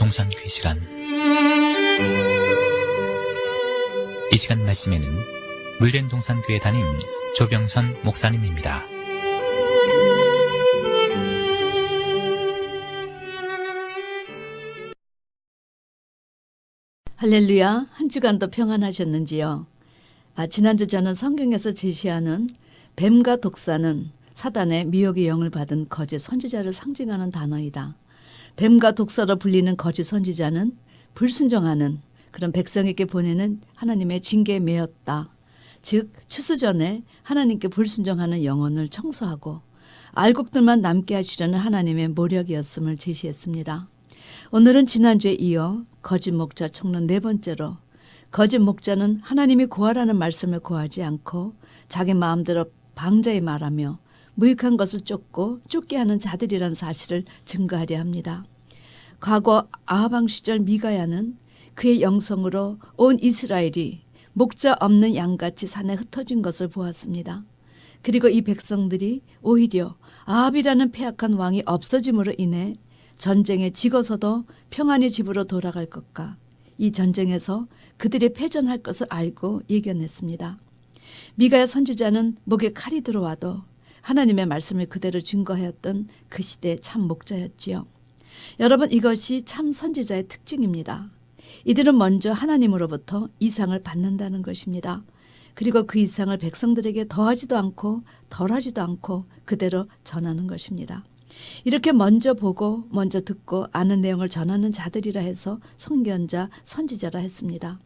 동산교회 시간. 이 시간 말씀에는 물된 동산교회 담임 조병선 목사님입니다. 할렐루야, 한 주간도 평안하셨는지요? 지난주 저는 성경에서 제시하는 뱀과 독사는 사단의 미혹의 영을 받은 거짓 선지자를 상징하는 단어이다. 뱀과 독사로 불리는 거짓 선지자는 불순종하는 그런 백성에게 보내는 하나님의 징계에 매였다. 즉 추수 전에 하나님께 불순종하는 영혼을 청소하고 알곡들만 남게 하시려는 하나님의 모력이었음을 제시했습니다. 오늘은 지난주에 이어 거짓 목자 총론 네 번째로 거짓 목자는 하나님이 고하라는 말씀을 고하지 않고 자기 마음대로 방자히 말하며 무익한 것을 쫓고 쫓게 하는 자들이라는 사실을 증거하려 합니다. 과거 아하방 시절 미가야는 그의 영성으로 온 이스라엘이 목자 없는 양같이 산에 흩어진 것을 보았습니다. 그리고 이 백성들이 오히려 아합이라는 패악한 왕이 없어짐으로 인해 전쟁에 지고서도 평안히 집으로 돌아갈 것과 이 전쟁에서 그들이 패전할 것을 알고 예견했습니다. 미가야 선지자는 목에 칼이 들어와도 하나님의 말씀을 그대로 증거하였던 그 시대의 참 목자였지요. 여러분, 이것이 참 선지자의 특징입니다. 이들은 먼저 하나님으로부터 이상을 받는다는 것입니다. 그리고 그 이상을 백성들에게 더하지도 않고 덜하지도 않고 그대로 전하는 것입니다. 이렇게 먼저 보고 먼저 듣고 아는 내용을 전하는 자들이라 해서 선견자, 선지자라 했습니다.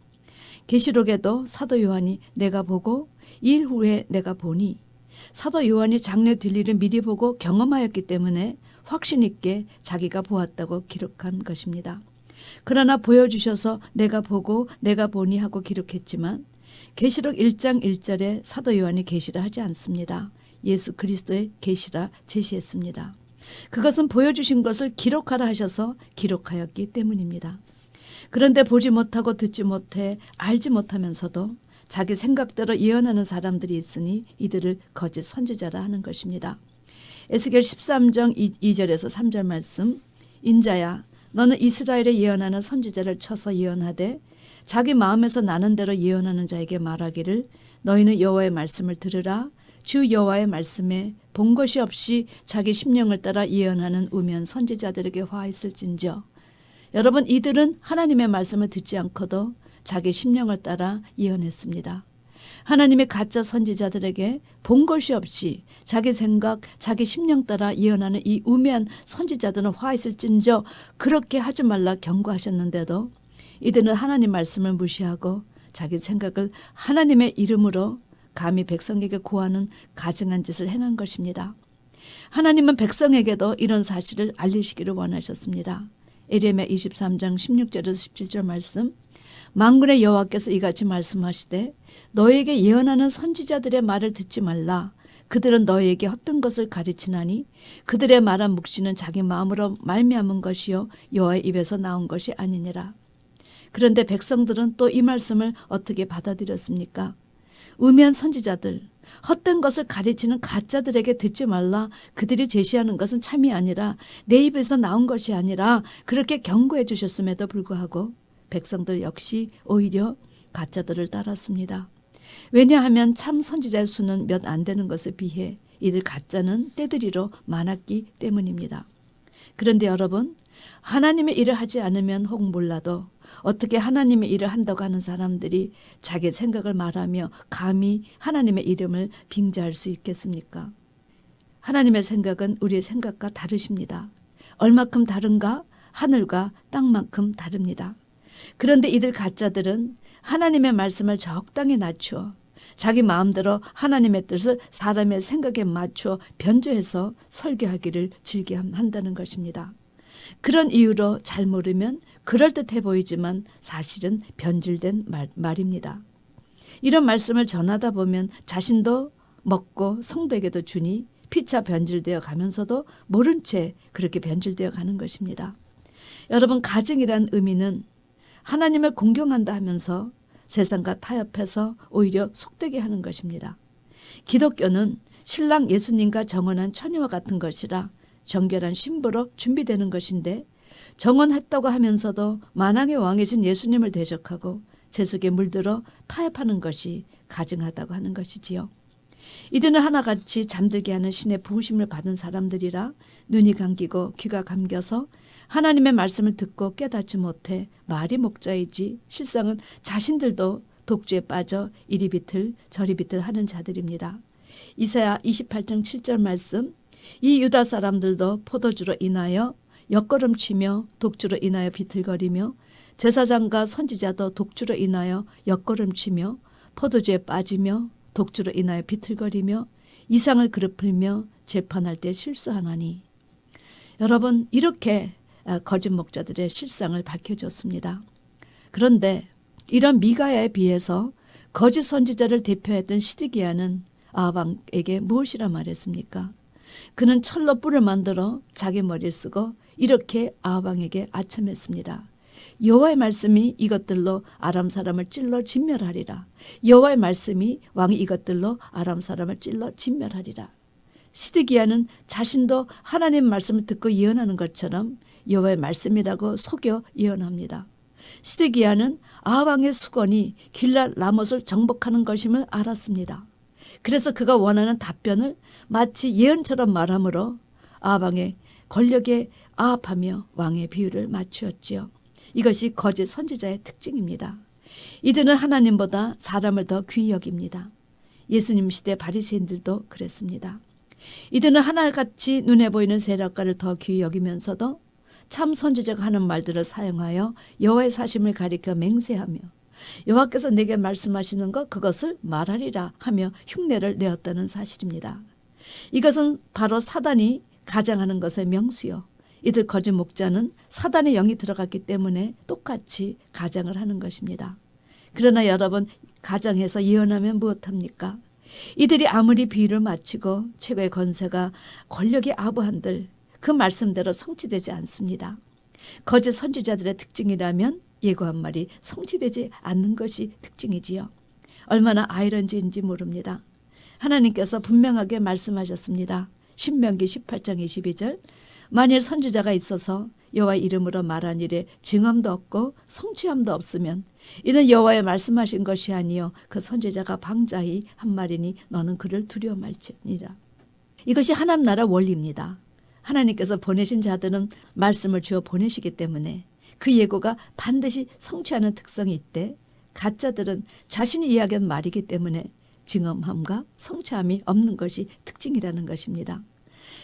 계시록에도 사도 요한이 내가 보고 일 후에 내가 보니, 사도 요한이 장래 될 일을 미리 보고 경험하였기 때문에 확신 있게 자기가 보았다고 기록한 것입니다. 그러나 보여주셔서 내가 보고 내가 보니 하고 기록했지만 계시록 1장 1절에 사도 요한이 계시라 하지 않습니다. 예수 그리스도의 계시라 제시했습니다. 그것은 보여주신 것을 기록하라 하셔서 기록하였기 때문입니다. 그런데 보지 못하고 듣지 못해 알지 못하면서도 자기 생각대로 예언하는 사람들이 있으니 이들을 거짓 선지자라 하는 것입니다. 에스겔 13장 2절에서 3절 말씀, 인자야 너는 이스라엘에 예언하는 선지자를 쳐서 예언하되 자기 마음에서 나는 대로 예언하는 자에게 말하기를 너희는 여호와의 말씀을 들으라. 주 여호와의 말씀에 본 것이 없이 자기 심령을 따라 예언하는 우면 선지자들에게 화있을진저. 여러분, 이들은 하나님의 말씀을 듣지 않고도 자기 심령을 따라 예언했습니다. 하나님의 가짜 선지자들에게 본 것이 없이 자기 생각, 자기 심령 따라 예언하는 이 우매한 선지자들은 화있을진저 그렇게 하지 말라 경고하셨는데도 이들은 하나님 말씀을 무시하고 자기 생각을 하나님의 이름으로 감히 백성에게 고하는 가증한 짓을 행한 것입니다. 하나님은 백성에게도 이런 사실을 알리시기를 원하셨습니다. 에레미야 23장 16절에서 17절 말씀, 만군의 여호와께서 이같이 말씀하시되 너에게 예언하는 선지자들의 말을 듣지 말라. 그들은 너에게 헛된 것을 가르치나니 그들의 말한 묵시는 자기 마음으로 말미암은 것이요 여호와의 입에서 나온 것이 아니니라. 그런데 백성들은 또 이 말씀을 어떻게 받아들였습니까? 우매한 선지자들, 헛된 것을 가르치는 가짜들에게 듣지 말라. 그들이 제시하는 것은 참이 아니라 내 입에서 나온 것이 아니라 그렇게 경고해 주셨음에도 불구하고 백성들 역시 오히려 가짜들을 따랐습니다. 왜냐하면 참 선지자의 수는 몇 안 되는 것에 비해 이들 가짜는 떼들이로 많았기 때문입니다. 그런데 여러분, 하나님의 일을 하지 않으면 혹 몰라도 어떻게 하나님의 일을 한다고 하는 사람들이 자기 생각을 말하며 감히 하나님의 이름을 빙자할 수 있겠습니까? 하나님의 생각은 우리의 생각과 다르십니다. 얼마큼 다른가? 하늘과 땅만큼 다릅니다. 그런데 이들 가짜들은 하나님의 말씀을 적당히 낮추어 자기 마음대로 하나님의 뜻을 사람의 생각에 맞추어 변조해서 설교하기를 즐겨한다는 것입니다. 그런 이유로 잘 모르면 그럴듯해 보이지만 사실은 변질된 말입니다. 이런 말씀을 전하다 보면 자신도 먹고 성도에게도 주니 피차 변질되어 가면서도 모른 채 그렇게 변질되어 가는 것입니다. 여러분, 가증이란 의미는 하나님을 공경한다 하면서 세상과 타협해서 오히려 속되게 하는 것입니다. 기독교는 신랑 예수님과 정혼한 처녀와 같은 것이라 정결한 신부로 준비되는 것인데 정언했다고 하면서도 만왕의 왕이신 예수님을 대적하고 제 속에 물들어 타협하는 것이 가증하다고 하는 것이지요. 이들은 하나같이 잠들게 하는 신의 부으심을 받은 사람들이라 눈이 감기고 귀가 감겨서 하나님의 말씀을 듣고 깨닫지 못해 말이 목자이지 실상은 자신들도 독주에 빠져 이리 비틀 저리 비틀 하는 자들입니다. 이사야 28장 7절 말씀, 이 유다 사람들도 포도주로 인하여 엿걸음치며 독주로 인하여 비틀거리며 제사장과 선지자도 독주로 인하여 엿걸음치며 포도주에 빠지며 독주로 인하여 비틀거리며 이상을 그릇풀며 재판할 때 실수하나니. 여러분, 이렇게 거짓 목자들의 실상을 밝혀줬습니다. 그런데 이런 미가야에 비해서 거짓 선지자를 대표했던 시드기야는 아합에게 무엇이라 말했습니까? 그는 철로 뿔을 만들어 자기 머리를 쓰고 이렇게 아합에게 아첨했습니다. 여호와의 말씀이 이것들로 아람 사람을 찔러 진멸하리라. 여호와의 말씀이 왕이 이것들로 아람 사람을 찔러 진멸하리라. 시드기야는 자신도 하나님 말씀을 듣고 예언하는 것처럼 여호와의 말씀이라고 속여 예언합니다. 시드기야는 아합 왕의 수건이 길랄 라못을 정복하는 것임을 알았습니다. 그래서 그가 원하는 답변을 마치 예언처럼 말하므로 아합 왕의 권력에 아합하며 왕의 비유를 맞추었지요. 이것이 거짓 선지자의 특징입니다. 이들은 하나님보다 사람을 더 귀히 여깁니다. 예수님 시대 바리새인들도 그랬습니다. 이들은 하나같이 눈에 보이는 세력가를 더 귀히 여기면서도 참 선지자가 하는 말들을 사용하여 여호와의 사심을 가리켜 맹세하며 여호와께서 내게 말씀하시는 것 그것을 말하리라 하며 흉내를 내었다는 사실입니다. 이것은 바로 사단이 가장하는 것의 명수요. 이들 거짓 목자는 사단의 영이 들어갔기 때문에 똑같이 가장을 하는 것입니다. 그러나 여러분, 가장해서 예언하면 무엇합니까? 이들이 아무리 비유를 마치고 최고의 권세가 권력이 아부한들 그 말씀대로 성취되지 않습니다. 거짓 선지자들의 특징이라면 예고한 말이 성취되지 않는 것이 특징이지요. 얼마나 아이러니인지 모릅니다. 하나님께서 분명하게 말씀하셨습니다. 신명기 18장 22절, 만일 선지자가 있어서 여호와 이름으로 말한 일에 증언도 없고 성취함도 없으면 이는 여호와의 말씀하신 것이 아니요 그 선지자가 방자히 한 말이니 너는 그를 두려워 말지니라. 이것이 하나님 나라 원리입니다. 하나님께서 보내신 자들은 말씀을 주어 보내시기 때문에 그 예고가 반드시 성취하는 특성이 있대 가짜들은 자신이 이야기한 말이기 때문에 증언함과 성취함이 없는 것이 특징이라는 것입니다.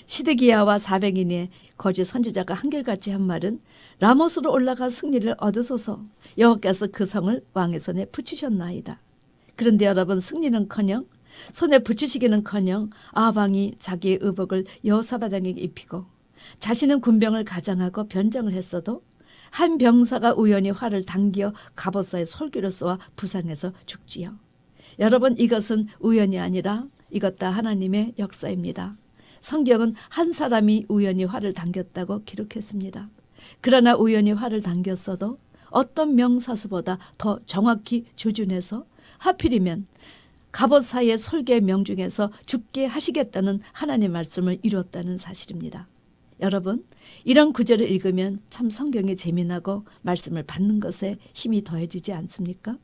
시드기야와 400인의 거짓 선지자가 한결같이 한 말은 라못으로 올라가 승리를 얻으소서 여호와께서 그 성을 왕의 손에 붙이셨나이다. 그런데 여러분, 승리는커녕 손에 붙이시기는커녕 아합 왕이 자기의 의복을 여호사밧에게 입히고 자신은 군병을 가장하고 변정을 했어도 한 병사가 우연히 활을 당겨 갑옷사의 솔기를 쏘아 부상해서 죽지요. 여러분, 이것은 우연이 아니라 이것 다 하나님의 역사입니다. 성경은 한 사람이 우연히 활을 당겼다고 기록했습니다. 그러나 우연히 활을 당겼어도 어떤 명사수보다 더 정확히 조준해서 하필이면 갑옷 사이의 솔개 명중에서 죽게 하시겠다는 하나님의 말씀을 이뤘다는 사실입니다. 여러분, 이런 구절을 읽으면 참 성경이 재미나고 말씀을 받는 것에 힘이 더해지지 않습니까?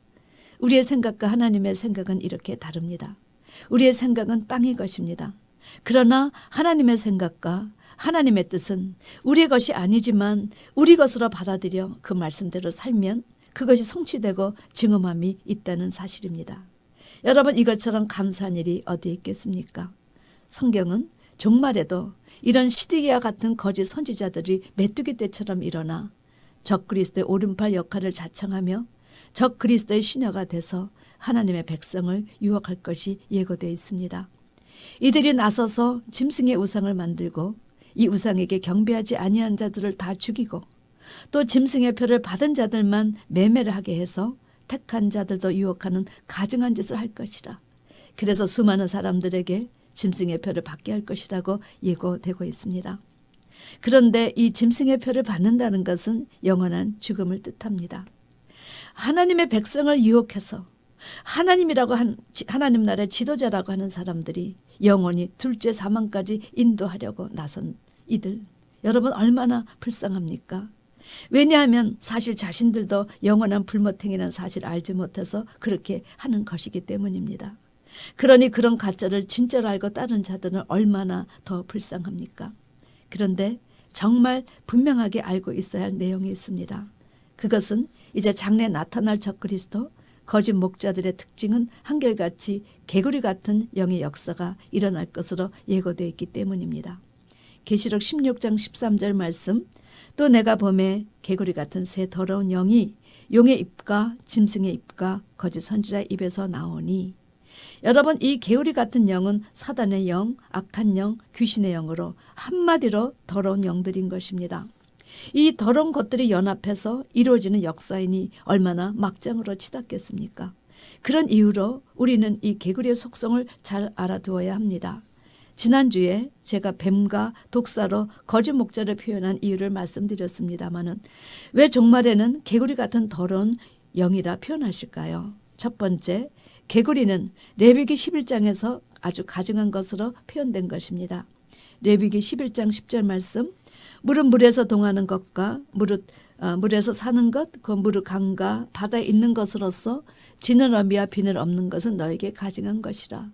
우리의 생각과 하나님의 생각은 이렇게 다릅니다. 우리의 생각은 땅의 것입니다. 그러나 하나님의 생각과 하나님의 뜻은 우리의 것이 아니지만 우리 것으로 받아들여 그 말씀대로 살면 그것이 성취되고 증언함이 있다는 사실입니다. 여러분, 이것처럼 감사한 일이 어디 있겠습니까? 성경은 종말에도 이런 시드기야 같은 거짓 선지자들이 메뚜기 떼처럼 일어나 적그리스도의 오른팔 역할을 자청하며 적그리스도의 시녀가 돼서 하나님의 백성을 유혹할 것이 예고되어 있습니다. 이들이 나서서 짐승의 우상을 만들고 이 우상에게 경배하지 아니한 자들을 다 죽이고 또 짐승의 표를 받은 자들만 매매를 하게 해서 택한 자들도 유혹하는 가증한 짓을 할 것이라. 그래서 수많은 사람들에게 짐승의 표를 받게 할 것이라고 예고되고 있습니다. 그런데 이 짐승의 표를 받는다는 것은 영원한 죽음을 뜻합니다. 하나님의 백성을 유혹해서 하나님이라고 하나님 나라의 지도자라고 하는 사람들이 영원히 둘째 사망까지 인도하려고 나선 이들, 여러분 얼마나 불쌍합니까? 왜냐하면 사실 자신들도 영원한 불모탱이라는 사실을 알지 못해서 그렇게 하는 것이기 때문입니다. 그러니 그런 가짜를 진짜로 알고 따르는 자들은 얼마나 더 불쌍합니까? 그런데 정말 분명하게 알고 있어야 할 내용이 있습니다. 그것은 이제 장래 나타날 적그리스도, 거짓 목자들의 특징은 한결같이 개구리 같은 영의 역사가 일어날 것으로 예고되어 있기 때문입니다. 계시록 16장 13절 말씀, 또 내가 보매 개구리 같은 새 더러운 영이 용의 입과 짐승의 입과 거짓 선지자의 입에서 나오니, 여러분, 이 개구리 같은 영은 사단의 영, 악한 영, 귀신의 영으로 한마디로 더러운 영들인 것입니다. 이 더러운 것들이 연합해서 이루어지는 역사이니 얼마나 막장으로 치닫겠습니까? 그런 이유로 우리는 이 개구리의 속성을 잘 알아두어야 합니다. 지난주에 제가 뱀과 독사로 거짓 목자를 표현한 이유를 말씀드렸습니다마는 왜 종말에는 개구리 같은 더러운 영이라 표현하실까요? 첫 번째, 개구리는 레위기 11장에서 아주 가증한 것으로 표현된 것입니다. 레위기 11장 10절 말씀, 물은 물에서 동하는 것과 물에서 사는 것, 그 물의 강과 바다에 있는 것으로서 지느러미와 비늘 없는 것은 너에게 가증한 것이라.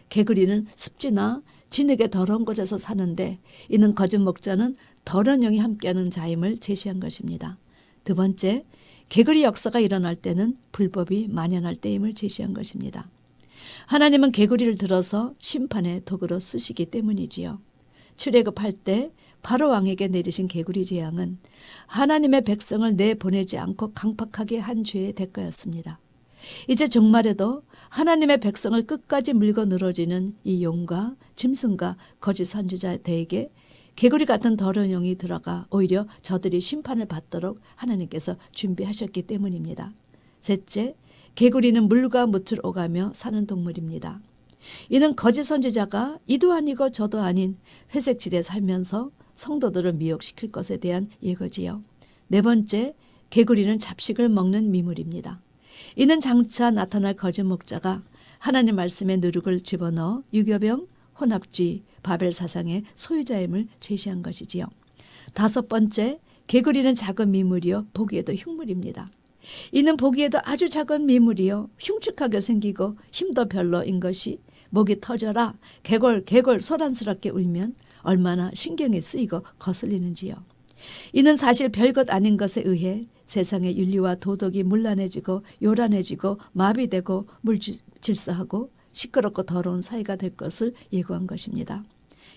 개구리는 습지나 진흙의 더러운 곳에서 사는데 이는 거짓 목자는 더러운 영이 함께하는 자임을 제시한 것입니다. 두 번째, 개구리 역사가 일어날 때는 불법이 만연할 때임을 제시한 것입니다. 하나님은 개구리를 들어서 심판의 도구로 쓰시기 때문이지요. 출애굽할 때 바로 왕에게 내리신 개구리 재앙은 하나님의 백성을 내보내지 않고 강팍하게 한 죄의 대가였습니다. 이제 종말에도 하나님의 백성을 끝까지 물고 늘어지는 이 용과 짐승과 거짓 선지자들에게 개구리 같은 더러운 영이 들어가 오히려 저들이 심판을 받도록 하나님께서 준비하셨기 때문입니다. 셋째, 개구리는 물과 묻을 오가며 사는 동물입니다. 이는 거짓 선지자가 이도 아니고 저도 아닌 회색지대에 살면서 성도들을 미혹시킬 것에 대한 예고지요. 네 번째, 개구리는 잡식을 먹는 미물입니다. 이는 장차 나타날 거짓 목자가 하나님 말씀의 누룩을 집어넣어 유교병, 혼합주의, 바벨 사상의 소유자임을 제시한 것이지요. 다섯 번째, 개구리는 작은 미물이요 보기에도 흉물입니다. 이는 보기에도 아주 작은 미물이요 흉측하게 생기고 힘도 별로인 것이 목이 터져라 개골 소란스럽게 울면 얼마나 신경이 쓰이고 거슬리는지요. 이는 사실 별것 아닌 것에 의해 세상의 윤리와 도덕이 문란해지고 요란해지고 마비되고 물질서하고 시끄럽고 더러운 사회가 될 것을 예고한 것입니다.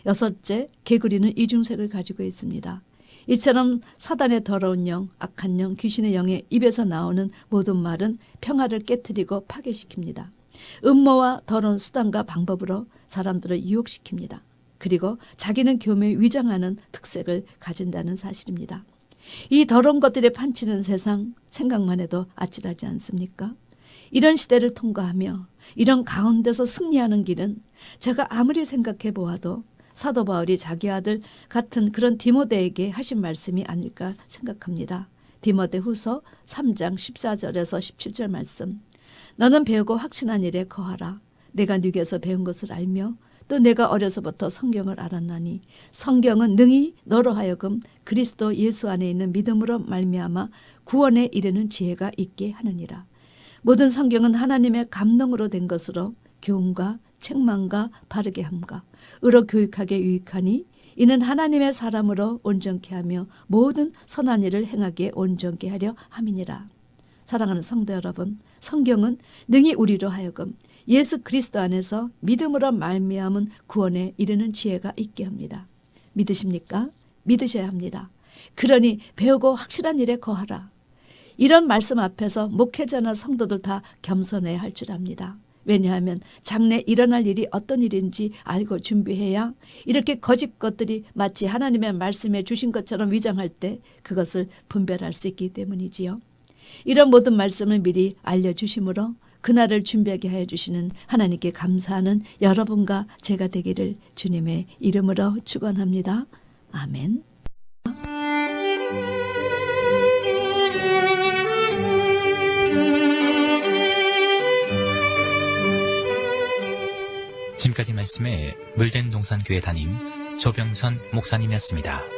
여섯째, 개구리는 이중색을 가지고 있습니다. 이처럼 사단의 더러운 영, 악한 영, 귀신의 영의 입에서 나오는 모든 말은 평화를 깨트리고 파괴시킵니다. 음모와 더러운 수단과 방법으로 사람들을 유혹시킵니다. 그리고 자기는 교묘히 위장하는 특색을 가진다는 사실입니다. 이 더러운 것들에 판치는 세상 생각만 해도 아찔하지 않습니까? 이런 시대를 통과하며 이런 가운데서 승리하는 길은 제가 아무리 생각해 보아도 사도 바울이 자기 아들 같은 그런 디모데에게 하신 말씀이 아닐까 생각합니다. 디모데 후서 3장 14절에서 17절 말씀. 너는 배우고 확신한 일에 거하라. 내가 네게서 배운 것을 알며 또 내가 어려서부터 성경을 알았나니 성경은 능히 너로 하여금 그리스도 예수 안에 있는 믿음으로 말미암아 구원에 이르는 지혜가 있게 하느니라. 모든 성경은 하나님의 감동으로 된 것으로 교훈과 책망과 바르게 함과 의로 교육하게 유익하니 이는 하나님의 사람으로 온전케 하며 모든 선한 일을 행하기에 온전케 하려 함이니라. 사랑하는 성도 여러분, 성경은 능히 우리로 하여금 예수 그리스도 안에서 믿음으로 말미암은 구원에 이르는 지혜가 있게 합니다. 믿으십니까? 믿으셔야 합니다. 그러니 배우고 확실한 일에 거하라. 이런 말씀 앞에서 목회자나 성도들 다 겸손해야 할 줄 압니다. 왜냐하면 장래 일어날 일이 어떤 일인지 알고 준비해야 이렇게 거짓 것들이 마치 하나님의 말씀해 주신 것처럼 위장할 때 그것을 분별할 수 있기 때문이지요. 이런 모든 말씀을 미리 알려주심으로 그날을 준비하게 하여 주시는 하나님께 감사하는 여러분과 제가 되기를 주님의 이름으로 축원합니다. 아멘. 지금까지 말씀에 물된 동산교회 담임 조병선 목사님이었습니다.